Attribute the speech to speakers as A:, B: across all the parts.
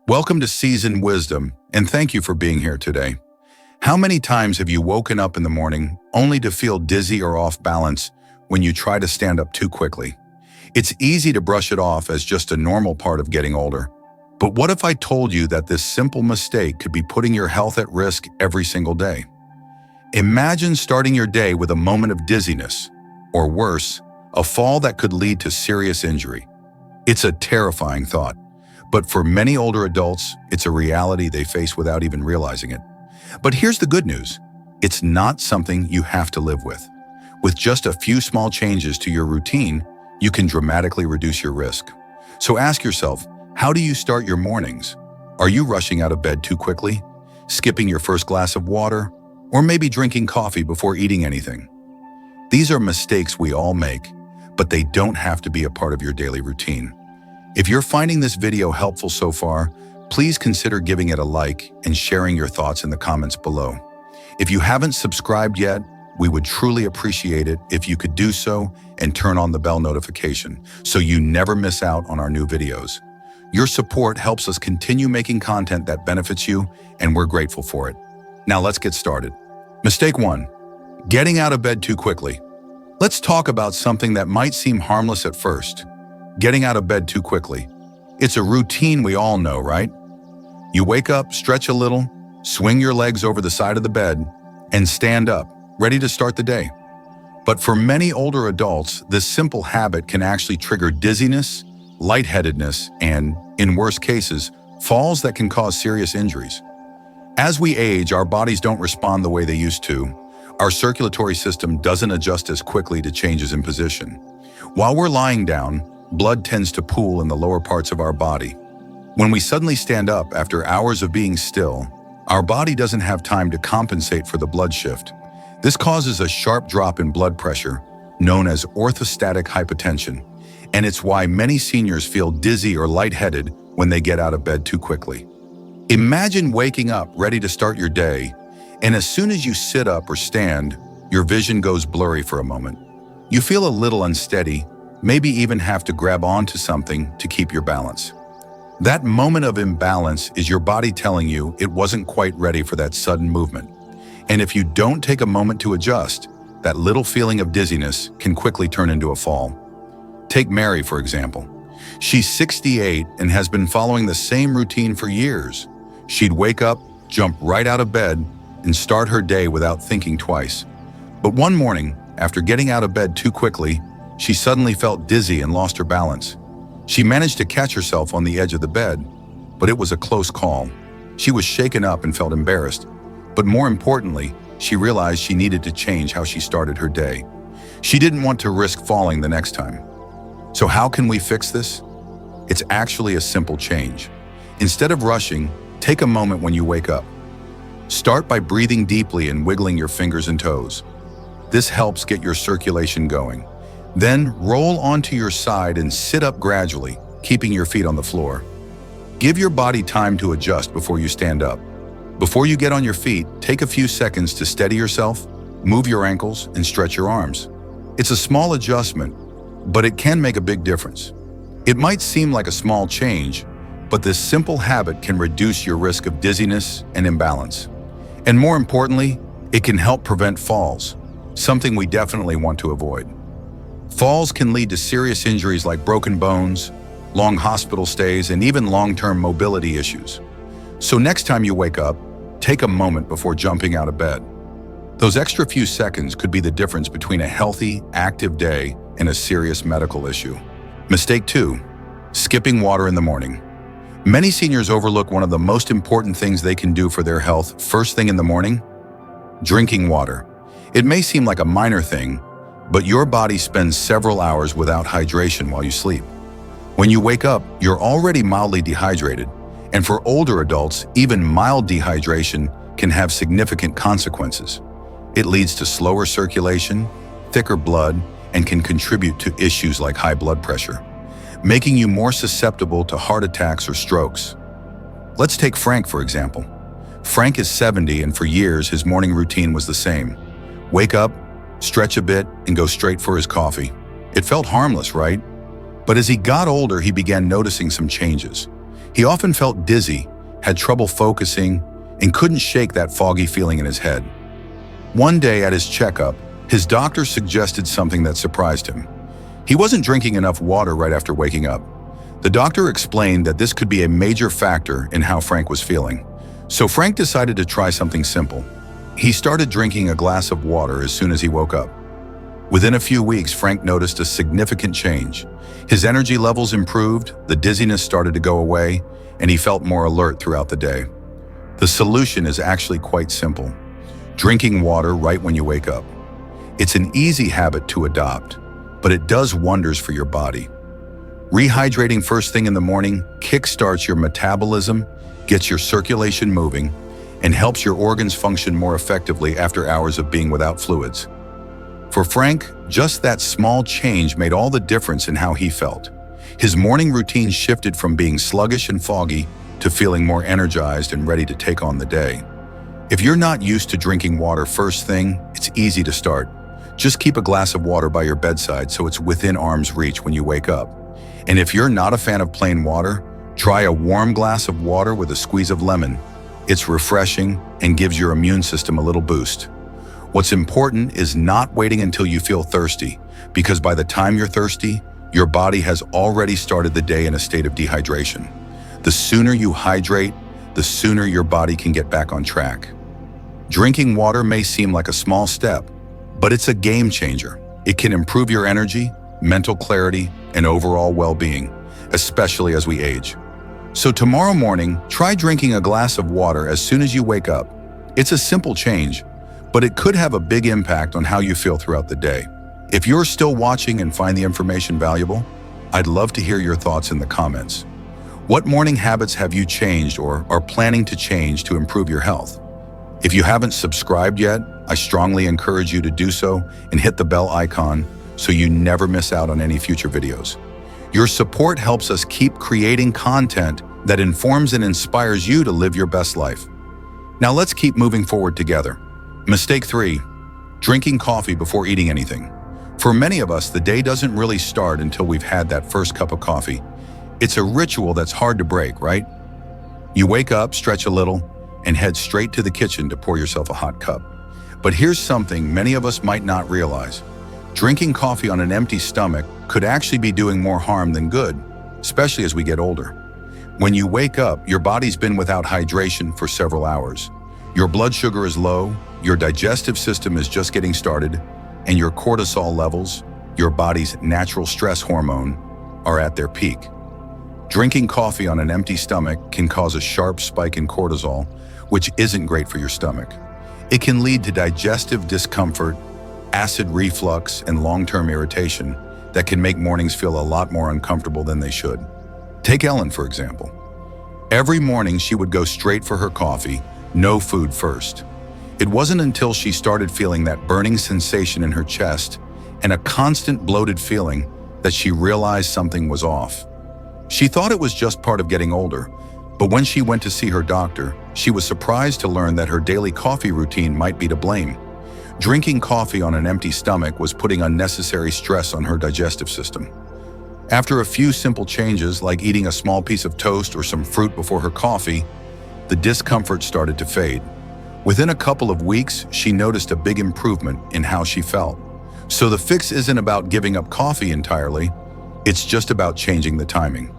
A: Welcome to Seasoned Wisdom, and thank you for being here today. How many times have you woken up in the morning only to feel dizzy or off balance when you try to stand up too quickly? It's easy to brush it off as just a normal part of getting older. But what if I told you that this simple mistake could be putting your health at risk every single day? Imagine starting your day with a moment of dizziness, or worse, a fall that could lead to serious injury. It's a terrifying thought. But for many older adults, it's a reality they face without even realizing it. But here's the good news. It's not something you have to live with. With just a few small changes to your routine, you can dramatically reduce your risk. So ask yourself, how do you start your mornings? Are you rushing out of bed too quickly? Skipping your first glass of water? Or maybe drinking coffee before eating anything? These are mistakes we all make, but they don't have to be a part of your daily routine. If you're finding this video helpful so far, please consider giving it a like and sharing your thoughts in the comments below. If you haven't subscribed yet, we would truly appreciate it if you could do so and turn on the bell notification so you never miss out on our new videos. Your support helps us continue making content that benefits you, and we're grateful for it. Now let's get started. Mistake 1. Getting out of bed too quickly. Let's talk about something that might seem harmless at first. Getting out of bed too quickly. It's a routine we all know, right? You wake up, stretch a little, swing your legs over the side of the bed, and stand up, ready to start the day. But for many older adults, this simple habit can actually trigger dizziness, lightheadedness, and, in worse cases, falls that can cause serious injuries. As we age, our bodies don't respond the way they used to. Our circulatory system doesn't adjust as quickly to changes in position. While we're lying down, blood tends to pool in the lower parts of our body. When we suddenly stand up after hours of being still, our body doesn't have time to compensate for the blood shift. This causes a sharp drop in blood pressure, known as orthostatic hypotension, and it's why many seniors feel dizzy or lightheaded when they get out of bed too quickly. Imagine waking up ready to start your day, and as soon as you sit up or stand, your vision goes blurry for a moment. You feel a little unsteady, maybe even have to grab onto something to keep your balance. That moment of imbalance is your body telling you it wasn't quite ready for that sudden movement. And if you don't take a moment to adjust, that little feeling of dizziness can quickly turn into a fall. Take Mary, for example. She's 68 and has been following the same routine for years. She'd wake up, jump right out of bed, and start her day without thinking twice. But one morning, after getting out of bed too quickly, she suddenly felt dizzy and lost her balance. She managed to catch herself on the edge of the bed, but it was a close call. She was shaken up and felt embarrassed. But more importantly, she realized she needed to change how she started her day. She didn't want to risk falling the next time. So how can we fix this? It's actually a simple change. Instead of rushing, take a moment when you wake up. Start by breathing deeply and wiggling your fingers and toes. This helps get your circulation going. Then roll onto your side and sit up gradually, keeping your feet on the floor. Give your body time to adjust before you stand up. Before you get on your feet, take a few seconds to steady yourself, move your ankles, and stretch your arms. It's a small adjustment, but it can make a big difference. It might seem like a small change, but this simple habit can reduce your risk of dizziness and imbalance. And more importantly, it can help prevent falls, something we definitely want to avoid. Falls can lead to serious injuries like broken bones, long hospital stays, and even long-term mobility issues. So next time you wake up, take a moment before jumping out of bed. Those extra few seconds could be the difference between a healthy, active day and a serious medical issue. Mistake 2. Skipping water in the morning. Many seniors overlook one of the most important things they can do for their health first thing in the morning: drinking water. It may seem like a minor thing, but your body spends several hours without hydration while you sleep. When you wake up, you're already mildly dehydrated, and for older adults, even mild dehydration can have significant consequences. It leads to slower circulation, thicker blood, and can contribute to issues like high blood pressure, making you more susceptible to heart attacks or strokes. Let's take Frank, for example. Frank is 70, and for years his morning routine was the same. Wake up, stretch a bit, and go straight for his coffee. It felt harmless, right? But as he got older, he began noticing some changes. He often felt dizzy, had trouble focusing, and couldn't shake that foggy feeling in his head. One day at his checkup, his doctor suggested something that surprised him. He wasn't drinking enough water right after waking up. The doctor explained that this could be a major factor in how Frank was feeling. So Frank decided to try something simple. He started drinking a glass of water as soon as he woke up. Within a few weeks, Frank noticed a significant change. His energy levels improved, the dizziness started to go away, and he felt more alert throughout the day. The solution is actually quite simple: drinking water right when you wake up. It's an easy habit to adopt, but it does wonders for your body. Rehydrating first thing in the morning kickstarts your metabolism, gets your circulation moving, and helps your organs function more effectively after hours of being without fluids. For Frank, just that small change made all the difference in how he felt. His morning routine shifted from being sluggish and foggy to feeling more energized and ready to take on the day. If you're not used to drinking water first thing, it's easy to start. Just keep a glass of water by your bedside so it's within arm's reach when you wake up. And if you're not a fan of plain water, try a warm glass of water with a squeeze of lemon. It's refreshing and gives your immune system a little boost. What's important is not waiting until you feel thirsty, because by the time you're thirsty, your body has already started the day in a state of dehydration. The sooner you hydrate, the sooner your body can get back on track. Drinking water may seem like a small step, but it's a game changer. It can improve your energy, mental clarity, and overall well-being, especially as we age. So tomorrow morning, try drinking a glass of water as soon as you wake up. It's a simple change, but it could have a big impact on how you feel throughout the day. If you're still watching and find the information valuable, I'd love to hear your thoughts in the comments. What morning habits have you changed or are planning to change to improve your health? If you haven't subscribed yet, I strongly encourage you to do so and hit the bell icon so you never miss out on any future videos. Your support helps us keep creating content that informs and inspires you to live your best life. Now let's keep moving forward together. Mistake 3, drinking coffee before eating anything. For many of us, the day doesn't really start until we've had that first cup of coffee. It's a ritual that's hard to break, right? You wake up, stretch a little, and head straight to the kitchen to pour yourself a hot cup. But here's something many of us might not realize. Drinking coffee on an empty stomach could actually be doing more harm than good, especially as we get older. When you wake up, your body's been without hydration for several hours. Your blood sugar is low, your digestive system is just getting started, and your cortisol levels, your body's natural stress hormone, are at their peak. Drinking coffee on an empty stomach can cause a sharp spike in cortisol, which isn't great for your stomach. It can lead to digestive discomfort, acid reflux, and long-term irritation that can make mornings feel a lot more uncomfortable than they should. Take Ellen, for example. Every morning she would go straight for her coffee, no food first. It wasn't until she started feeling that burning sensation in her chest and a constant bloated feeling that she realized something was off. She thought it was just part of getting older, but when she went to see her doctor, she was surprised to learn that her daily coffee routine might be to blame. Drinking coffee on an empty stomach was putting unnecessary stress on her digestive system. After a few simple changes, like eating a small piece of toast or some fruit before her coffee, the discomfort started to fade. Within a couple of weeks, she noticed a big improvement in how she felt. So the fix isn't about giving up coffee entirely, it's just about changing the timing.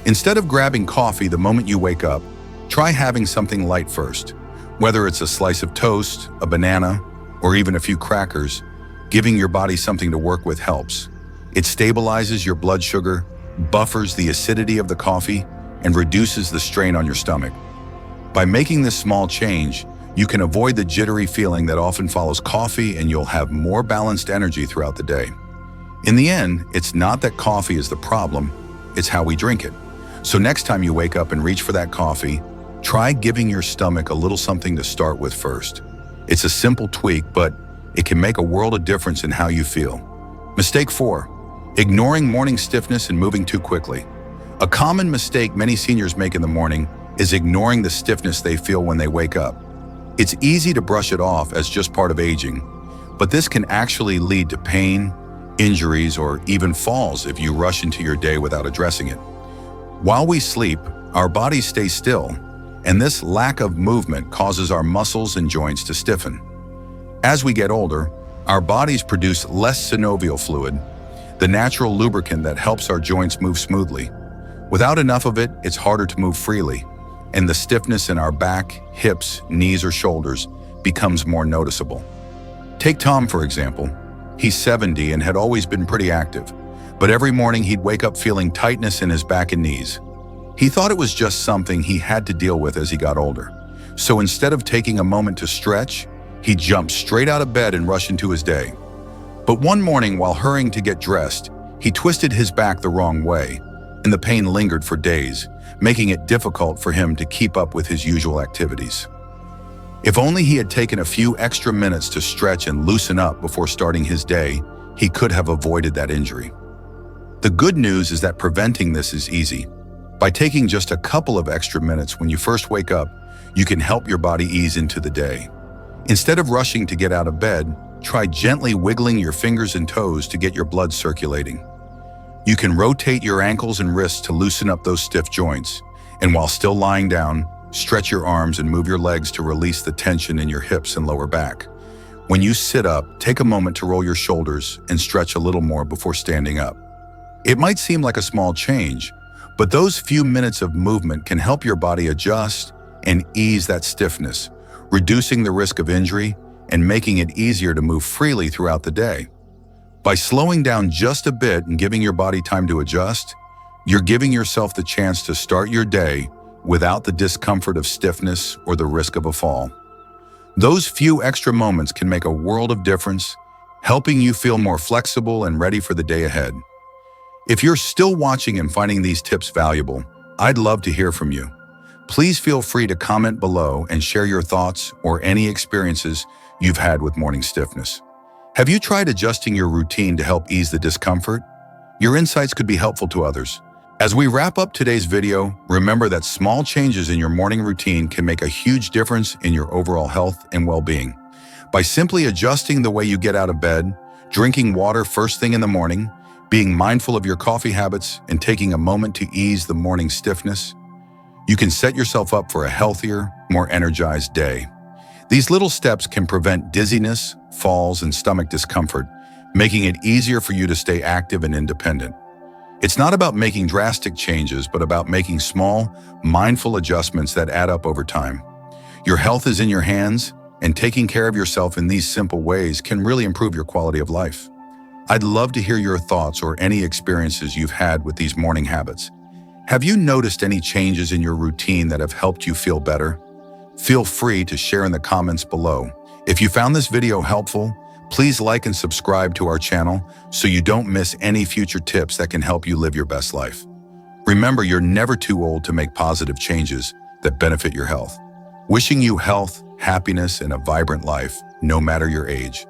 A: Instead of grabbing coffee the moment you wake up, try having something light first. Whether it's a slice of toast, a banana, or even a few crackers, giving your body something to work with helps. It stabilizes your blood sugar, buffers the acidity of the coffee, and reduces the strain on your stomach. By making this small change, you can avoid the jittery feeling that often follows coffee, and you'll have more balanced energy throughout the day. In the end, it's not that coffee is the problem, it's how we drink it. So next time you wake up and reach for that coffee, try giving your stomach a little something to start with first. It's a simple tweak, but it can make a world of difference in how you feel. Mistake 4, ignoring morning stiffness and moving too quickly. A common mistake many seniors make in the morning is ignoring the stiffness they feel when they wake up. It's easy to brush it off as just part of aging, but this can actually lead to pain, injuries, or even falls if you rush into your day without addressing it. While we sleep, our bodies stay still, and this lack of movement causes our muscles and joints to stiffen. As we get older, our bodies produce less synovial fluid, the natural lubricant that helps our joints move smoothly. Without enough of it, it's harder to move freely, and the stiffness in our back, hips, knees, or shoulders becomes more noticeable. Take Tom, for example. He's 70 and had always been pretty active, but every morning he'd wake up feeling tightness in his back and knees. He thought it was just something he had to deal with as he got older. So instead of taking a moment to stretch, he jumped straight out of bed and rushed into his day. But one morning, while hurrying to get dressed, he twisted his back the wrong way, and the pain lingered for days, making it difficult for him to keep up with his usual activities. If only he had taken a few extra minutes to stretch and loosen up before starting his day, he could have avoided that injury. The good news is that preventing this is easy. By taking just a couple of extra minutes when you first wake up, you can help your body ease into the day. Instead of rushing to get out of bed, try gently wiggling your fingers and toes to get your blood circulating. You can rotate your ankles and wrists to loosen up those stiff joints, and while still lying down, stretch your arms and move your legs to release the tension in your hips and lower back. When you sit up, take a moment to roll your shoulders and stretch a little more before standing up. It might seem like a small change, but those few minutes of movement can help your body adjust and ease that stiffness, reducing the risk of injury and making it easier to move freely throughout the day. By slowing down just a bit and giving your body time to adjust, you're giving yourself the chance to start your day without the discomfort of stiffness or the risk of a fall. Those few extra moments can make a world of difference, helping you feel more flexible and ready for the day ahead. If you're still watching and finding these tips valuable, I'd love to hear from you. Please feel free to comment below and share your thoughts or any experiences you've had with morning stiffness. Have you tried adjusting your routine to help ease the discomfort? Your insights could be helpful to others. As we wrap up today's video, remember that small changes in your morning routine can make a huge difference in your overall health and well-being. By simply adjusting the way you get out of bed, drinking water first thing in the morning, being mindful of your coffee habits, and taking a moment to ease the morning stiffness, you can set yourself up for a healthier, more energized day. These little steps can prevent dizziness, falls, and stomach discomfort, making it easier for you to stay active and independent. It's not about making drastic changes, but about making small, mindful adjustments that add up over time. Your health is in your hands, and taking care of yourself in these simple ways can really improve your quality of life. I'd love to hear your thoughts or any experiences you've had with these morning habits. Have you noticed any changes in your routine that have helped you feel better? Feel free to share in the comments below. If you found this video helpful, please like and subscribe to our channel so you don't miss any future tips that can help you live your best life. Remember, you're never too old to make positive changes that benefit your health. Wishing you health, happiness, and a vibrant life, no matter your age.